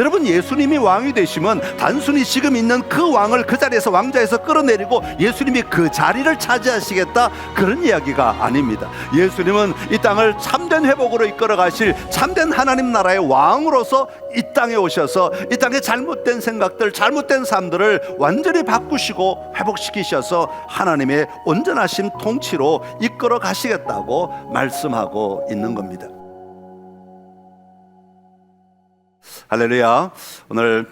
여러분, 예수님이 왕이 되시면 단순히 지금 있는 그 왕을 그 자리에서, 왕자에서 끌어내리고 예수님이 그 자리를 차지하시겠다, 그런 이야기가 아닙니다. 예수님은 이 땅을 참된 회복으로 이끌어 가실 참된 하나님 나라의 왕으로서 이 땅에 오셔서 이 땅의 잘못된 생각들, 잘못된 삶들을 완전히 바꾸시고 회복시키셔서 하나님의 온전하신 통치로 이끌어 가시겠다고 말씀하고 있는 겁니다. 할렐루야. 오늘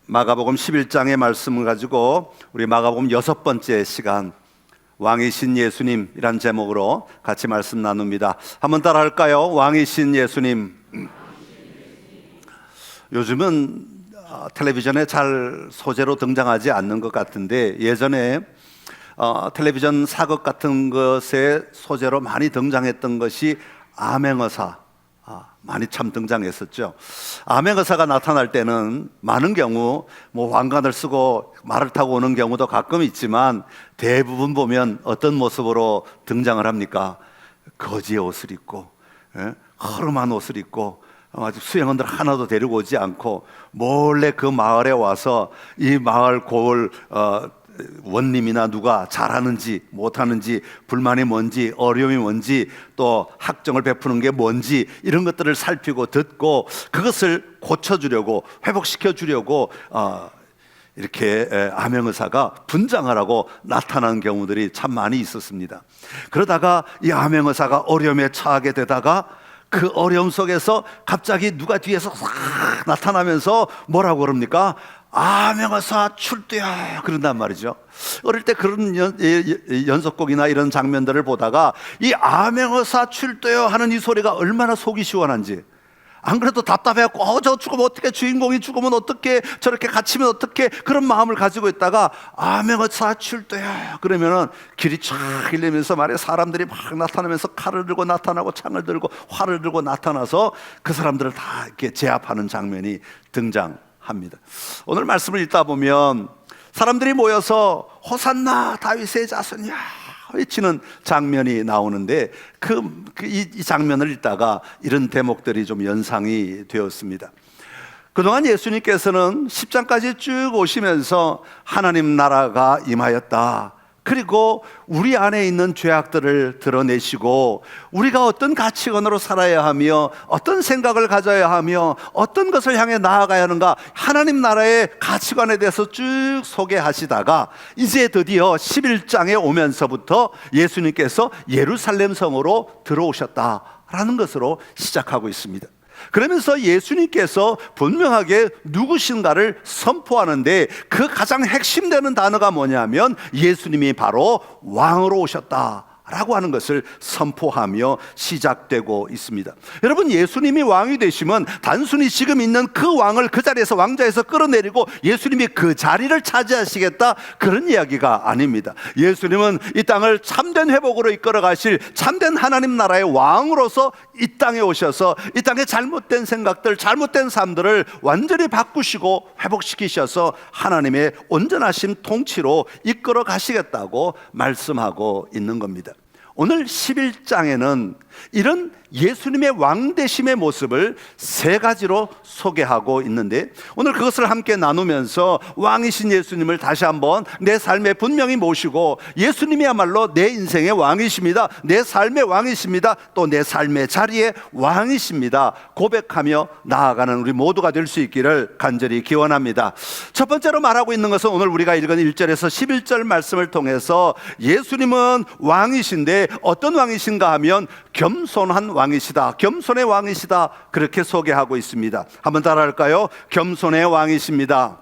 마가복음 11장의 말씀을 가지고 우리 마가복음 6번째 시간, 왕이신 예수님이란 제목으로 같이 말씀 나눕니다. 한번 따라 할까요? 왕이신 예수님. 요즘은 텔레비전에 잘 소재로 등장하지 않는 것 같은데, 예전에 텔레비전 사극 같은 것의 소재로 많이 등장했던 것이 암행어사, 많이 참 등장했었죠. 암행어사가 나타날 때는 많은 경우 왕관을 쓰고 말을 타고 오는 경우도 가끔 있지만, 대부분 보면 어떤 모습으로 등장을 합니까? 거지의 옷을 입고, 허름한 옷을 입고, 아직 수행원들 하나도 데리고 오지 않고 몰래 그 마을에 와서 이 마을 고을 원님이나 누가 잘하는지 못하는지, 불만이 뭔지, 어려움이 뭔지, 또 학정을 베푸는 게 뭔지, 이런 것들을 살피고 듣고 그것을 고쳐주려고, 회복시켜주려고 이렇게 암행의사가 분장을 하고 나타나는 경우들이 참 많이 있었습니다. 그러다가 이 암행의사가 어려움에 처하게 되다가 그 어려움 속에서 갑자기 누가 뒤에서 싹 나타나면서 뭐라고 그럽니까? 암행어사 출두야, 그런단 말이죠. 어릴 때 그런 연속곡이나 이런 장면들을 보다가 이 암행어사 출두야 하는 이 소리가 얼마나 속이 시원한지, 안 그래도 답답해갖고 저 죽으면 어떻게, 주인공이 죽으면 어떻게, 저렇게 갇히면 어떻게, 그런 마음을 가지고 있다가 암행어사 출두야 그러면은 길이 쫙 열리면서 말이야, 사람들이 막 나타나면서 칼을 들고 나타나고 창을 들고 활을 들고 나타나서 그 사람들을 다 이렇게 제압하는 장면이 등장합니다. 오늘 말씀을 읽다 보면 사람들이 모여서 호산나 다윗의 자손이야 외치는 장면이 나오는데, 이 장면을 읽다가 이런 대목들이 좀 연상이 되었습니다. 그동안 예수님께서는 10장까지 쭉 오시면서 하나님 나라가 임하였다, 그리고 우리 안에 있는 죄악들을 드러내시고 우리가 어떤 가치관으로 살아야 하며 어떤 생각을 가져야 하며 어떤 것을 향해 나아가야 하는가, 하나님 나라의 가치관에 대해서 쭉 소개하시다가 이제 드디어 11장에 오면서부터 예수님께서 예루살렘 성으로 들어오셨다라는 것으로 시작하고 있습니다. 그러면서 예수님께서 분명하게 누구신가를 선포하는데, 그 가장 핵심되는 단어가 뭐냐면 예수님이 바로 왕으로 오셨다 라고 하는 것을 선포하며 시작되고 있습니다. 여러분, 예수님이 왕이 되시면 단순히 지금 있는 그 왕을 그 자리에서, 왕자에서 끌어내리고 예수님이 그 자리를 차지하시겠다, 그런 이야기가 아닙니다. 예수님은 이 땅을 참된 회복으로 이끌어 가실 참된 하나님 나라의 왕으로서 이 땅에 오셔서 이 땅의 잘못된 생각들, 잘못된 삶들을 완전히 바꾸시고 회복시키셔서 하나님의 온전하신 통치로 이끌어 가시겠다고 말씀하고 있는 겁니다. 오늘 11장에는 이런 예수님의 왕되심의 모습을 세 가지로 소개하고 있는데, 오늘 그것을 함께 나누면서 왕이신 예수님을 다시 한번 내 삶에 분명히 모시고, 예수님이야말로 내 인생의 왕이십니다, 내 삶의 왕이십니다, 또 내 삶의 자리의 왕이십니다 고백하며 나아가는 우리 모두가 될 수 있기를 간절히 기원합니다. 첫 번째로 말하고 있는 것은 오늘 우리가 읽은 1절에서 11절 말씀을 통해서 예수님은 왕이신데 어떤 왕이신가 하면 겸손한 왕이시다, 겸손의 왕이시다, 그렇게 소개하고 있습니다. 한번 따라 할까요? 겸손의 왕이십니다.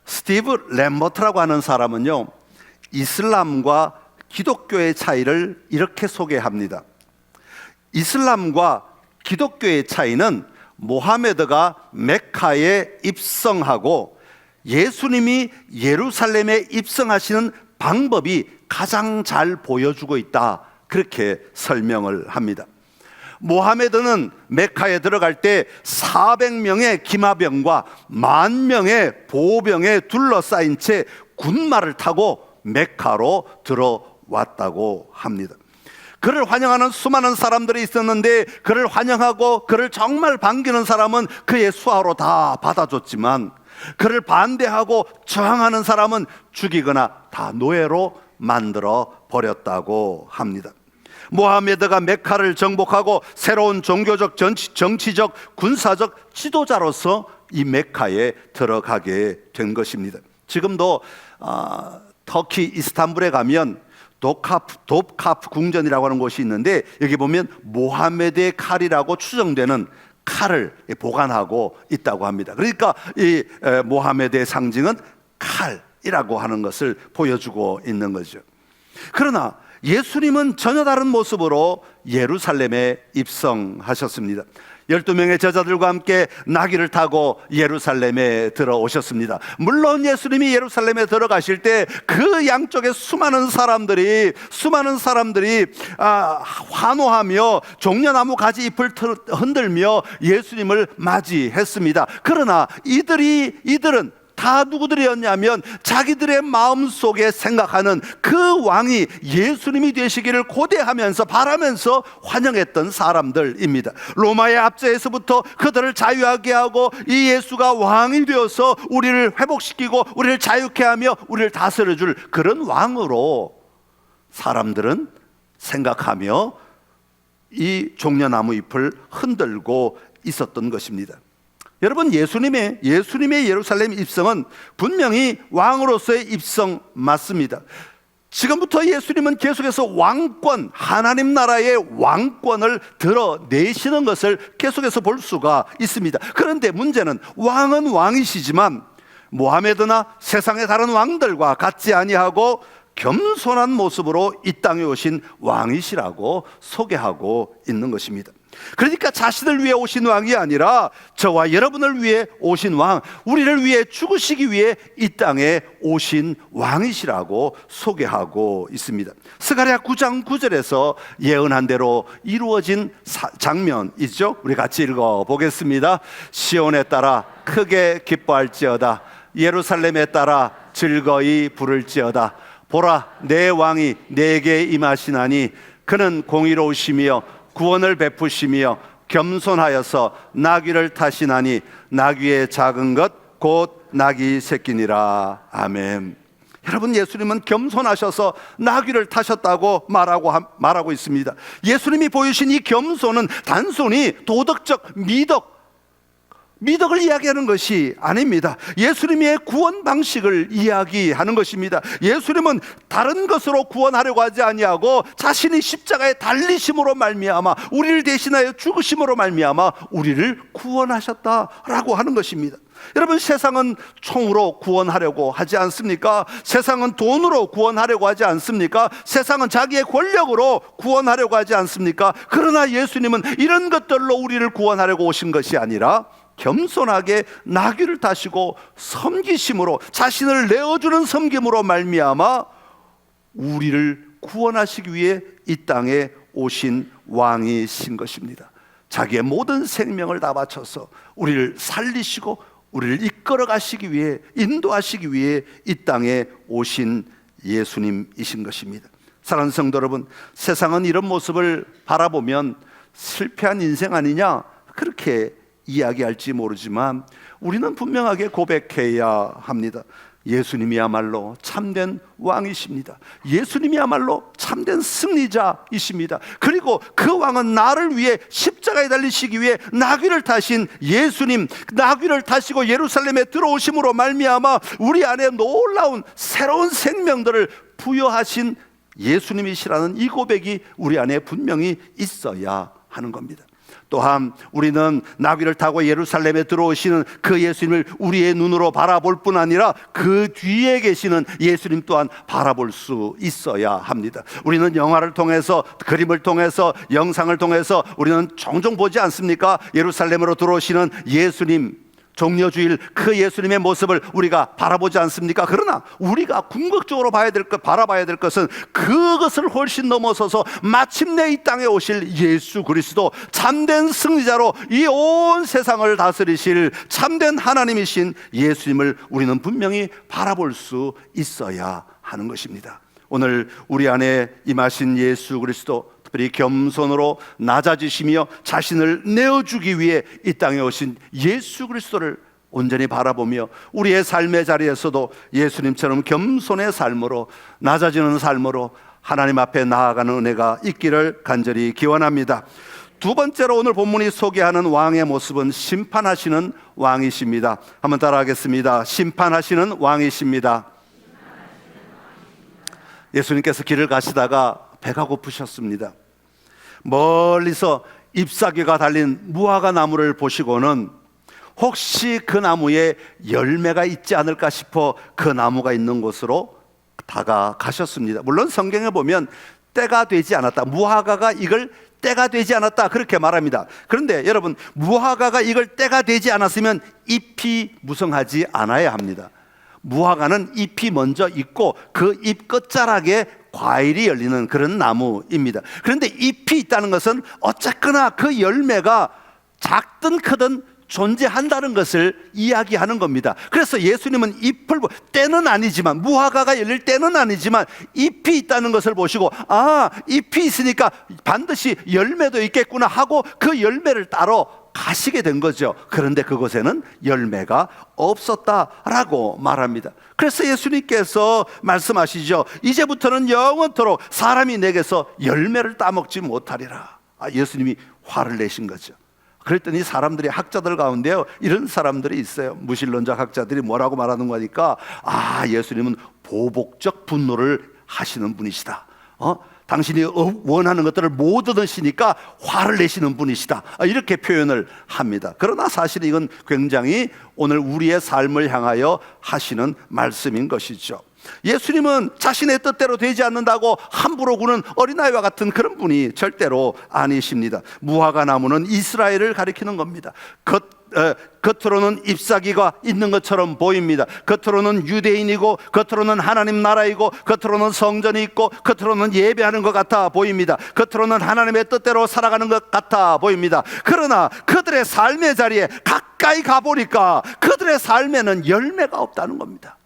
스티브 램버트라고 하는 사람은요, 이슬람과 기독교의 차이를 이렇게 소개합니다. 이슬람과 기독교의 차이는 모하메드가 메카에 입성하고 예수님이 예루살렘에 입성하시는 방법이 가장 잘 보여주고 있다, 그렇게 설명을 합니다. 모하메드는 메카에 들어갈 때 400명의 기마병과 10,000명의 보병에 둘러싸인 채 군마를 타고 메카로 들어왔다고 합니다. 그를 환영하는 수많은 사람들이 있었는데 그를 환영하고 그를 정말 반기는 사람은 그의 수하로 다 받아줬지만 그를 반대하고 저항하는 사람은 죽이거나 다 노예로 만들어 버렸다고 합니다. 모하메드가 메카를 정복하고 새로운 종교적, 정치적, 군사적 지도자로서 이 메카에 들어가게 된 것입니다. 지금도 터키 이스탄불에 가면 돕카프 궁전이라고 하는 곳이 있는데 여기 보면 모하메드의 칼이라고 추정되는 칼을 보관하고 있다고 합니다. 그러니까 이 모하메드의 상징은 칼이라고 하는 것을 보여주고 있는 거죠. 그러나 예수님은 전혀 다른 모습으로 예루살렘에 입성하셨습니다. 12명의 제자들과 함께 나귀를 타고 예루살렘에 들어오셨습니다. 물론 예수님이 예루살렘에 들어가실 때 그 양쪽에 수많은 사람들이 환호하며 종려나무 가지 잎을 흔들며 예수님을 맞이했습니다. 그러나 이들은 다 누구들이었냐면 자기들의 마음속에 생각하는 그 왕이 예수님이 되시기를 고대하면서 바라면서 환영했던 사람들입니다. 로마의 압제에서부터 그들을 자유하게 하고 이 예수가 왕이 되어서 우리를 회복시키고 우리를 자유케 하며 우리를 다스려줄 그런 왕으로 사람들은 생각하며 이 종려나무 잎을 흔들고 있었던 것입니다. 여러분, 예수님의 예루살렘 입성은 분명히 왕으로서의 입성 맞습니다. 지금부터 예수님은 계속해서 왕권, 하나님 나라의 왕권을 드러내시는 것을 계속해서 볼 수가 있습니다. 그런데 문제는 왕은 왕이시지만 모하메드나 세상의 다른 왕들과 같지 아니하고 겸손한 모습으로 이 땅에 오신 왕이시라고 소개하고 있는 것입니다. 그러니까 자신을 위해 오신 왕이 아니라 저와 여러분을 위해 오신 왕, 우리를 위해 죽으시기 위해 이 땅에 오신 왕이시라고 소개하고 있습니다. 스가랴 9장 9절에서 예언한 대로 이루어진 장면이죠. 우리 같이 읽어보겠습니다. 시온에 따라 크게 기뻐할지어다, 예루살렘에 따라 즐거이 부를지어다. 보라, 내 왕이 내게 임하시나니 그는 공의로우시며 구원을 베푸시며 겸손하여서 나귀를 타시나니 나귀의 작은 것 곧 나귀 새끼니라. 아멘. 여러분, 예수님은 겸손하셔서 나귀를 타셨다고 말하고 있습니다. 예수님이 보이신 이 겸손은 단순히 도덕적 미덕을 이야기하는 것이 아닙니다. 예수님의 구원 방식을 이야기하는 것입니다. 예수님은 다른 것으로 구원하려고 하지 아니하고 자신이 십자가에 달리심으로 말미암아 우리를 대신하여 죽으심으로 말미암아 우리를 구원하셨다라고 하는 것입니다. 여러분, 세상은 총으로 구원하려고 하지 않습니까? 세상은 돈으로 구원하려고 하지 않습니까? 세상은 자기의 권력으로 구원하려고 하지 않습니까? 그러나 예수님은 이런 것들로 우리를 구원하려고 오신 것이 아니라 겸손하게 나귀를 타시고 섬기심으로, 자신을 내어주는 섬김으로 말미암아 우리를 구원하시기 위해 이 땅에 오신 왕이신 것입니다. 자기의 모든 생명을 다 바쳐서 우리를 살리시고 우리를 이끌어 가시기 위해, 인도하시기 위해 이 땅에 오신 예수님이신 것입니다. 사랑하는 성도 여러분, 세상은 이런 모습을 바라보면 실패한 인생 아니냐 그렇게 이야기할지 모르지만 우리는 분명하게 고백해야 합니다. 예수님이야말로 참된 왕이십니다. 예수님이야말로 참된 승리자이십니다. 그리고 그 왕은 나를 위해 십자가에 달리시기 위해 나귀를 타신 예수님, 나귀를 타시고 예루살렘에 들어오심으로 말미암아 우리 안에 놀라운 새로운 생명들을 부여하신 예수님이시라는 이 고백이 우리 안에 분명히 있어야 하는 겁니다. 또한 우리는 나귀를 타고 예루살렘에 들어오시는 그 예수님을 우리의 눈으로 바라볼 뿐 아니라 그 뒤에 계시는 예수님 또한 바라볼 수 있어야 합니다. 우리는 영화를 통해서, 그림을 통해서, 영상을 통해서 우리는 종종 보지 않습니까? 예루살렘으로 들어오시는 예수님, 종려주일 그 예수님의 모습을 우리가 바라보지 않습니까? 그러나 우리가 궁극적으로 바라봐야 될 것은 그것을 훨씬 넘어서서 마침내 이 땅에 오실 예수 그리스도, 참된 승리자로 이 온 세상을 다스리실 참된 하나님이신 예수님을 우리는 분명히 바라볼 수 있어야 하는 것입니다. 오늘 우리 안에 임하신 예수 그리스도, 특별히 겸손으로 낮아지시며 자신을 내어주기 위해 이 땅에 오신 예수 그리스도를 온전히 바라보며 우리의 삶의 자리에서도 예수님처럼 겸손의 삶으로, 낮아지는 삶으로 하나님 앞에 나아가는 은혜가 있기를 간절히 기원합니다. 두 번째로 오늘 본문이 소개하는 왕의 모습은 심판하시는 왕이십니다. 한번 따라하겠습니다. 심판하시는 왕이십니다. 예수님께서 길을 가시다가 배가 고프셨습니다. 멀리서 잎사귀가 달린 무화과 나무를 보시고는 혹시 그 나무에 열매가 있지 않을까 싶어 그 나무가 있는 곳으로 다가가셨습니다. 물론 성경에 보면 때가 되지 않았다, 무화과가 익을 때가 되지 않았다, 그렇게 말합니다. 그런데 여러분, 무화과가 익을 때가 되지 않았으면 잎이 무성하지 않아야 합니다. 무화과는 잎이 먼저 있고 그 잎 끝자락에 과일이 열리는 그런 나무입니다. 그런데 잎이 있다는 것은 어쨌거나 그 열매가 작든 크든 존재한다는 것을 이야기하는 겁니다. 그래서 예수님은 잎을, 때는 아니지만, 무화과가 열릴 때는 아니지만 잎이 있다는 것을 보시고, 아, 잎이 있으니까 반드시 열매도 있겠구나 하고 그 열매를 따러 가시게 된 거죠. 그런데 그곳에는 열매가 없었다라고 말합니다. 그래서 예수님께서 말씀하시죠. 이제부터는 영원토록 사람이 내게서 열매를 따먹지 못하리라. 예수님이 화를 내신 거죠. 그랬더니 사람들이, 학자들 가운데요, 이런 사람들이 있어요. 무신론자 학자들이 뭐라고 말하는 거니까, 예수님은 보복적 분노를 하시는 분이시다. 당신이 원하는 것들을 못 얻으시니까 화를 내시는 분이시다, 이렇게 표현을 합니다. 그러나 사실 이건 굉장히 오늘 우리의 삶을 향하여 하시는 말씀인 것이죠. 예수님은 자신의 뜻대로 되지 않는다고 함부로 구는 어린아이와 같은 그런 분이 절대로 아니십니다. 무화과 나무는 이스라엘을 가리키는 겁니다. 겉으로는 잎사귀가 있는 것처럼 보입니다. 겉으로는 유대인이고, 겉으로는 하나님 나라이고, 겉으로는 성전이 있고, 겉으로는 예배하는 것 같아 보입니다. 겉으로는 하나님의 뜻대로 살아가는 것 같아 보입니다. 그러나 그들의 삶의 자리에 가까이 가보니까 그들의 삶에는 열매가 없다는 겁니다.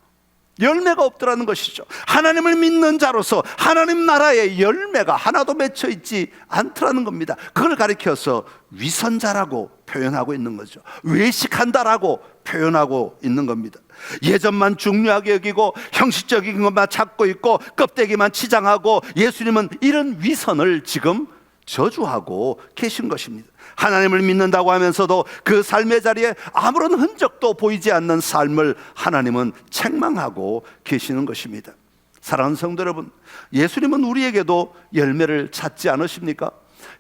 열매가 없더라는 것이죠. 하나님을 믿는 자로서 하나님 나라의 열매가 하나도 맺혀 있지 않더라는 겁니다. 그걸 가리켜서 위선자라고 표현하고 있는 거죠. 외식한다라고 표현하고 있는 겁니다. 예전만 중요하게 여기고 형식적인 것만 찾고 있고 껍데기만 치장하고, 예수님은 이런 위선을 지금 저주하고 계신 것입니다. 하나님을 믿는다고 하면서도 그 삶의 자리에 아무런 흔적도 보이지 않는 삶을 하나님은 책망하고 계시는 것입니다. 사랑하는 성도 여러분, 예수님은 우리에게도 열매를 찾지 않으십니까?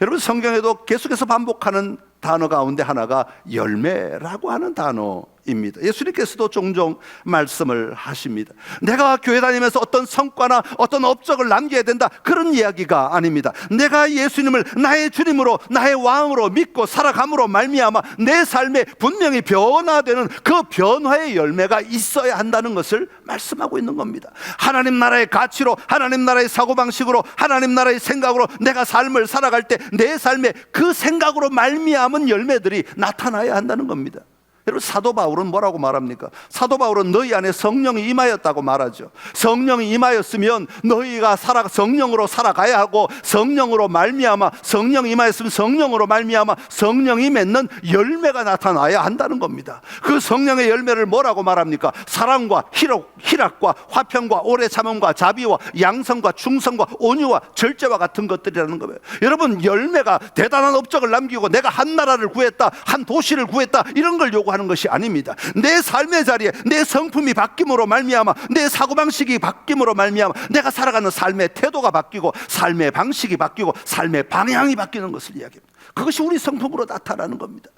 여러분, 성경에도 계속해서 반복하는 단어 가운데 하나가 열매라고 하는 단어입니다. 예수님께서도 종종 말씀을 하십니다. 내가 교회 다니면서 어떤 성과나 어떤 업적을 남겨야 된다, 그런 이야기가 아닙니다. 내가 예수님을 나의 주님으로, 나의 왕으로 믿고 살아감으로 말미암아 내 삶에 분명히 변화되는 그 변화의 열매가 있어야 한다는 것을 말씀하고 있는 겁니다. 하나님 나라의 가치로, 하나님 나라의 사고방식으로, 하나님 나라의 생각으로 내가 삶을 살아갈 때 내 삶에 그 생각으로 말미암은 열매들이 나타나야 한다는 겁니다. 여러분, 사도 바울은 뭐라고 말합니까? 사도 바울은 너희 안에 성령이 임하였다고 말하죠. 성령이 임하였으면 너희가 성령으로 살아가야 하고, 성령으로 말미암아, 성령이 임하였으면 성령으로 말미암아 성령이 맺는 열매가 나타나야 한다는 겁니다. 그 성령의 열매를 뭐라고 말합니까? 사랑과 희락과 화평과 오래 참음과 자비와 양성과 충성과 온유와 절제와 같은 것들이라는 거예요. 여러분, 열매가 대단한 업적을 남기고 내가 한 나라를 구했다, 한 도시를 구했다, 이런 걸 요구하는 것이 아닙니다. 내 삶의 자리에 내 성품이 바뀜으로 말미암아, 내 사고방식이 바뀜으로 말미암아 내가 살아가는 삶의 태도가 바뀌고, 삶의 방식이 바뀌고, 삶의 방향이 바뀌는 것을 이야기합니다. 그것이 우리 성품으로 나타나는 겁니다.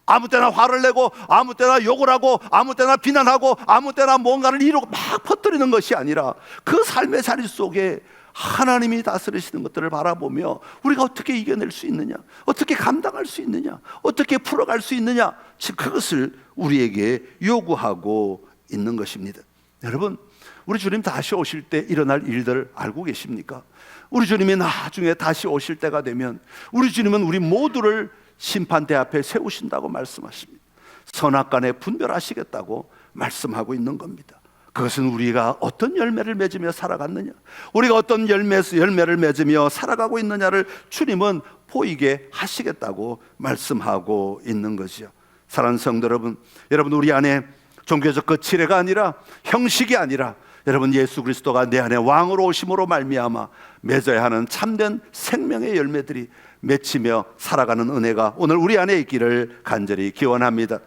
아무 때나 화를 내고, 아무 때나 욕을 하고, 아무 때나 비난하고, 아무 때나 뭔가를 이루고 막 퍼뜨리는 것이 아니라, 그 삶의 자리 속에 하나님이 다스리시는 것들을 바라보며 우리가 어떻게 이겨낼 수 있느냐, 어떻게 감당할 수 있느냐, 어떻게 풀어갈 수 있느냐, 즉 그것을 우리에게 요구하고 있는 것입니다. 여러분, 우리 주님 다시 오실 때 일어날 일들을 알고 계십니까? 우리 주님이 나중에 다시 오실 때가 되면 우리 주님은 우리 모두를 심판대 앞에 세우신다고 말씀하십니다. 선악간에 분별하시겠다고 말씀하고 있는 겁니다. 그것은 우리가 어떤 열매를 맺으며 살아갔느냐, 우리가 어떤 열매를 맺으며 살아가고 있느냐를 주님은 보이게 하시겠다고 말씀하고 있는 것이요. 사랑하는 성도 여러분, 우리 안에 종교적 거칠애가 아니라, 형식이 아니라, 여러분 예수 그리스도가 내 안에 왕으로 오심으로 말미암아 맺어야 하는 참된 생명의 열매들이 맺히며 살아가는 은혜가 오늘 우리 안에 있기를 간절히 기원합니다.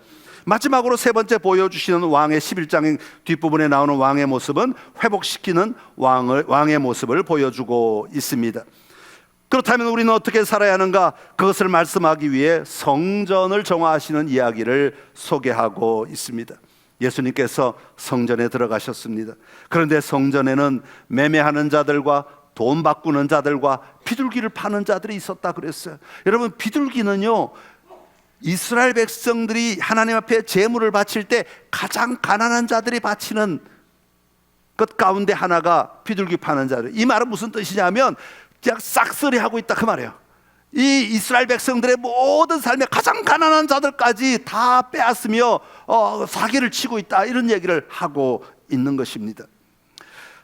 마지막으로 세 번째 보여주시는 왕의 11장 뒷부분에 나오는 왕의 모습은 회복시키는 왕의 모습을 보여주고 있습니다. 그렇다면 우리는 어떻게 살아야 하는가? 그것을 말씀하기 위해 성전을 정화하시는 이야기를 소개하고 있습니다. 예수님께서 성전에 들어가셨습니다. 그런데 성전에는 매매하는 자들과 돈 바꾸는 자들과 비둘기를 파는 자들이 있었다 그랬어요. 여러분, 비둘기는요, 이스라엘 백성들이 하나님 앞에 제물을 바칠 때 가장 가난한 자들이 바치는 것 가운데 하나가 비둘기 파는 자들. 이 말은 무슨 뜻이냐면 그냥 싹쓸이하고 있다 그 말이에요. 이 이스라엘 백성들의 모든 삶에 가장 가난한 자들까지 다 빼앗으며 사기를 치고 있다, 이런 얘기를 하고 있는 것입니다.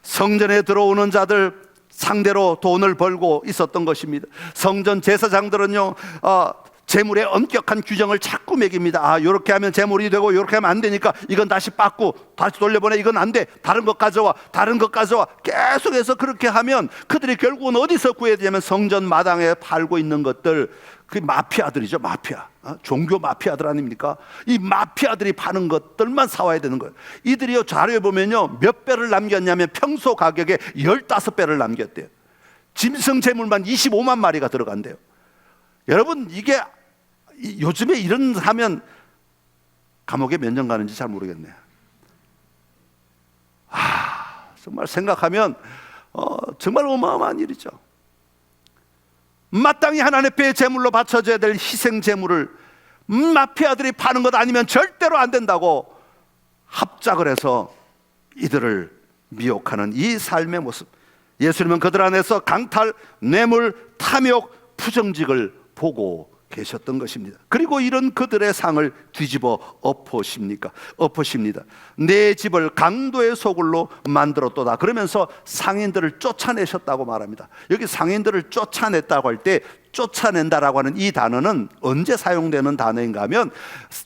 성전에 들어오는 자들 상대로 돈을 벌고 있었던 것입니다. 성전 제사장들은요, 재물의 엄격한 규정을 자꾸 매깁니다. 이렇게 하면 재물이 되고 이렇게 하면 안 되니까 이건 다시 받고 다시 돌려보내, 이건 안 돼, 다른 것 가져와, 다른 것 가져와, 계속해서 그렇게 하면 그들이 결국은 어디서 구해야 되냐면 성전 마당에 팔고 있는 것들, 그 마피아들이죠. 마피아, 종교 마피아들 아닙니까? 이 마피아들이 파는 것들만 사와야 되는 거예요. 이들이요, 자료에 보면요, 몇 배를 남겼냐면 평소 가격에 15배를 남겼대요. 짐승 재물만 25만 마리가 들어간대요. 여러분, 이게 요즘에 이런 하면 감옥에 몇 년 가는지 잘 모르겠네요. 정말 생각하면 정말 어마어마한 일이죠. 마땅히 하나님 앞에 제물로 바쳐져야 될 희생 제물을 마피아들이 파는 것 아니면 절대로 안 된다고 합작을 해서 이들을 미혹하는 이 삶의 모습. 예수님은 그들 안에서 강탈, 뇌물, 탐욕, 부정직을 보고 계셨던 것입니다. 그리고 이런 그들의 상을 뒤집어 엎으십니다. 내 집을 강도의 소굴로 만들었도다 그러면서 상인들을 쫓아내셨다고 말합니다. 여기 상인들을 쫓아냈다고 할 때 쫓아낸다라고 하는 이 단어는 언제 사용되는 단어인가 하면,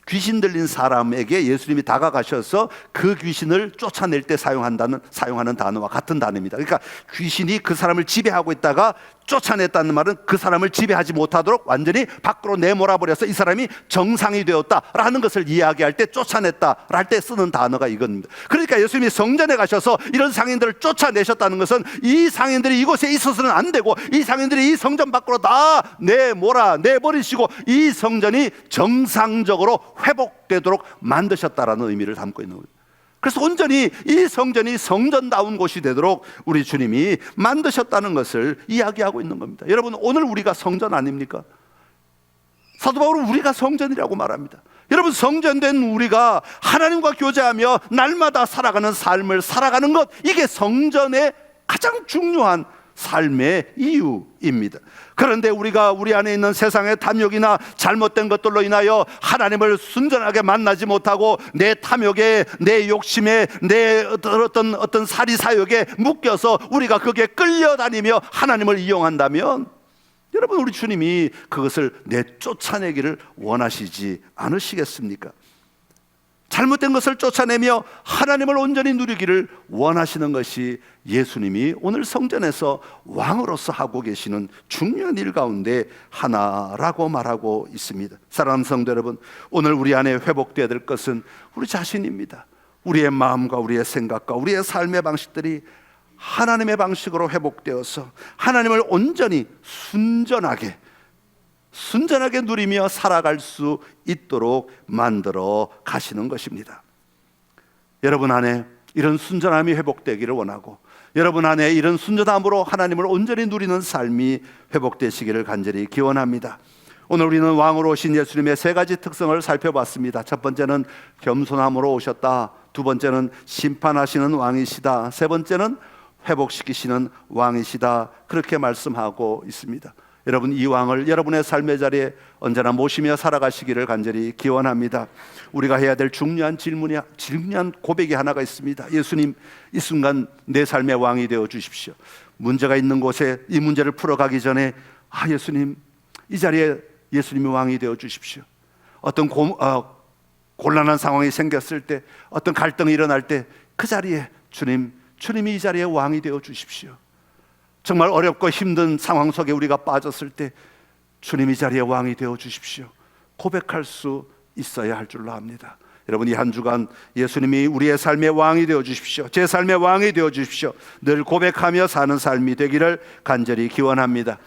귀신 들린 사람에게 예수님이 다가가셔서 그 귀신을 쫓아낼 때 사용하는 단어와 같은 단어입니다. 그러니까 귀신이 그 사람을 지배하고 있다가 쫓아냈다는 말은 그 사람을 지배하지 못하도록 완전히 밖으로 내몰아버려서 이 사람이 정상이 되었다라는 것을 이야기할 때, 쫓아냈다 할 때 쓰는 단어가 이겁니다. 그러니까 예수님이 성전에 가셔서 이런 상인들을 쫓아내셨다는 것은 이 상인들이 이곳에 있어서는 안 되고, 이 상인들이 이 성전 밖으로 다 내버리시고 이 성전이 정상적으로 회복되도록 만드셨다라는 의미를 담고 있는 거예요. 그래서 온전히 이 성전이 성전다운 곳이 되도록 우리 주님이 만드셨다는 것을 이야기하고 있는 겁니다. 여러분, 오늘 우리가 성전 아닙니까? 사도 바울은 우리가 성전이라고 말합니다. 여러분, 성전된 우리가 하나님과 교제하며 날마다 살아가는 삶을 살아가는 것, 이게 성전의 가장 중요한 삶의 이유입니다. 그런데 우리가 우리 안에 있는 세상의 탐욕이나 잘못된 것들로 인하여 하나님을 순전하게 만나지 못하고 내 탐욕에, 내 욕심에, 내 어떤 사리사욕에 묶여서 우리가 거기에 끌려다니며 하나님을 이용한다면, 여러분, 우리 주님이 그것을 내쫓아내기를 원하시지 않으시겠습니까? 잘못된 것을 쫓아내며 하나님을 온전히 누리기를 원하시는 것이 예수님이 오늘 성전에서 왕으로서 하고 계시는 중요한 일 가운데 하나라고 말하고 있습니다. 사랑하는 성도 여러분, 오늘 우리 안에 회복되어야 될 것은 우리 자신입니다. 우리의 마음과 우리의 생각과 우리의 삶의 방식들이 하나님의 방식으로 회복되어서 하나님을 온전히 순전하게 누리며 살아갈 수 있도록 만들어 가시는 것입니다. 여러분 안에 이런 순전함이 회복되기를 원하고, 여러분 안에 이런 순전함으로 하나님을 온전히 누리는 삶이 회복되시기를 간절히 기원합니다. 오늘 우리는 왕으로 오신 예수님의 세 가지 특성을 살펴봤습니다. 첫 번째는 겸손함으로 오셨다. 두 번째는 심판하시는 왕이시다. 세 번째는 회복시키시는 왕이시다. 그렇게 말씀하고 있습니다. 여러분, 이 왕을 여러분의 삶의 자리에 언제나 모시며 살아가시기를 간절히 기원합니다. 우리가 해야 될 중요한 고백이 하나가 있습니다. 예수님, 이 순간 내 삶의 왕이 되어 주십시오. 문제가 있는 곳에 이 문제를 풀어가기 전에 예수님, 이 자리에 예수님이 왕이 되어 주십시오. 어떤 곤란한 상황이 생겼을 때, 어떤 갈등이 일어날 때 그 자리에 주님이 이 자리에 왕이 되어 주십시오. 정말 어렵고 힘든 상황 속에 우리가 빠졌을 때 주님이 자리에 왕이 되어 주십시오. 고백할 수 있어야 할 줄로 압니다. 여러분, 이 한 주간 예수님이 우리의 삶의 왕이 되어 주십시오. 제 삶의 왕이 되어 주십시오. 늘 고백하며 사는 삶이 되기를 간절히 기원합니다.